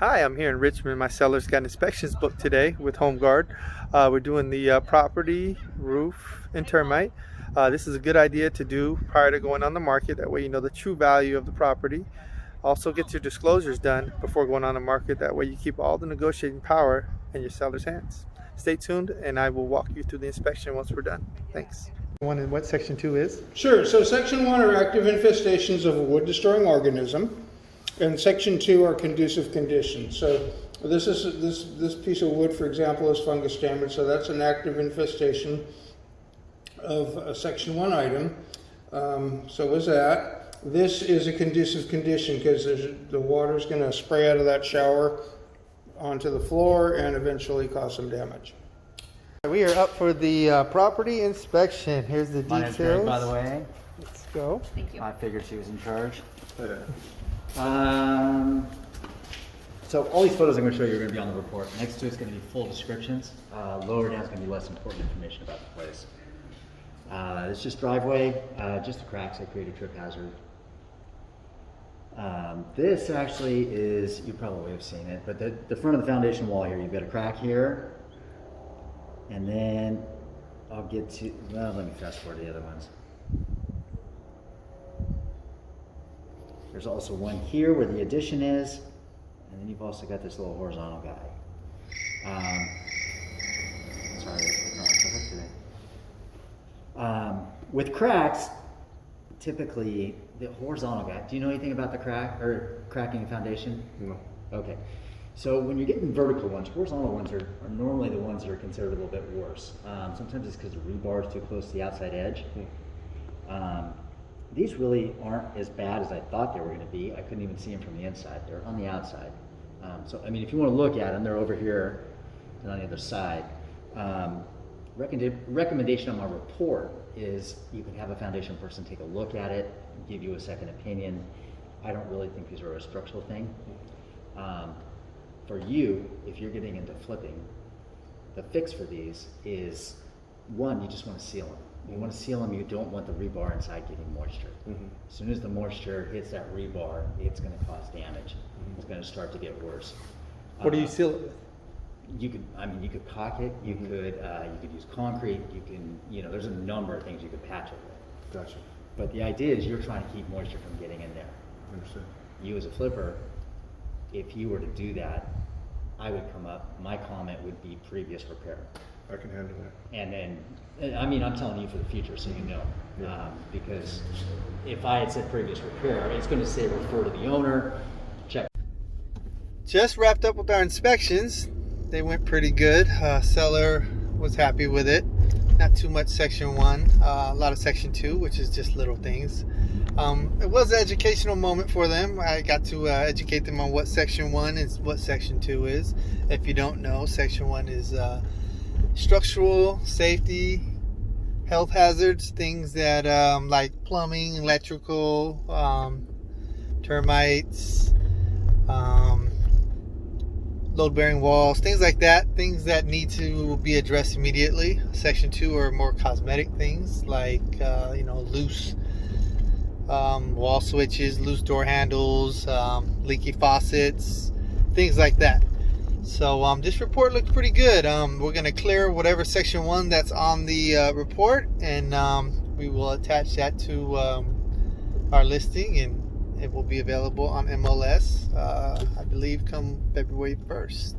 Hi, I'm here in Richmond. My seller's got inspections booked today with Home Guard. We're doing the property, roof, and termite. This is a good idea to do prior to going on the market. That way you know the true value of the property. Also get your disclosures done before going on the market. That way you keep all the negotiating power in your seller's hands. Stay tuned and I will walk you through the inspection once we're done. Thanks. One and what section 2 is? Sure. So section 1 are active infestations of a wood-destroying organism, and section 2 are conducive conditions. So this piece of wood, for example, is fungus damage. So that's an active infestation of a section 1 item. So was that. This is a conducive condition because the water's going to spray out of that shower onto the floor and eventually cause some damage. We are up for the property inspection. Here's the My name's details. Greg, by the way. Let's go. Thank you. I figured she was in charge. So all these photos I'm going to show you are going to be on the report. Next to it's going to be full descriptions. Lower down is going to be less important information about the place. It's just driveway, just the cracks that create a trip hazard. This actually is, you probably have seen it, but the front of the foundation wall here, you've got a crack here. And then I'll get to, well, let me fast forward to the other ones. There's also one here where the addition is, and then you've also got this little horizontal guy. Sorry, it's not so hard today. With cracks, typically the horizontal guy. Do you know anything about the crack or cracking a foundation? No. Okay. So when you're getting vertical ones, horizontal ones are normally the ones that are considered a little bit worse. Sometimes it's because the rebar is too close to the outside edge. These really aren't as bad as I thought they were going to be. I couldn't even see them from the inside. They're on the outside. So, I mean, if you want to look at them, they're over here and on the other side. Recommendation on my report is you can have a foundation person take a look at it, give you a second opinion. I don't really think these are a structural thing. For you, if you're getting into flipping, the fix for these is, one, you just want to seal them. You want to seal them, you don't want the rebar inside getting moisture. As soon as the moisture hits that rebar, it's going to cause damage. It's going to start to get worse. What do you seal it with? You could, I mean, you could caulk it, you could use concrete, you can, there's a number of things you could patch it with. Gotcha. But the idea is you're trying to keep moisture from getting in there. Understood. You as a flipper, if you were to do that, I would come up, my comment would be previous repair. I can handle that. And then, I mean, I'm telling you for the future so you know. Because if I had said previous repair, it's going to say refer to the owner, check. Just wrapped up with our inspections. They went pretty good. Seller was happy with it. Not too much section 1, a lot of section 2, which is just little things. It was an educational moment for them. I got to educate them on what section 1 is, what section 2 is. If you don't know, section 1 is structural safety, health hazards, things that like plumbing, electrical, termites, load-bearing walls, things like that, things that need to be addressed immediately. Section 2 are more cosmetic things like loose wall switches, loose door handles, leaky faucets, things like that. So this report looks pretty good. We're going to clear whatever section 1 that's on the report, and we will attach that to our listing, and it will be available on MLS, I believe, come February 1st.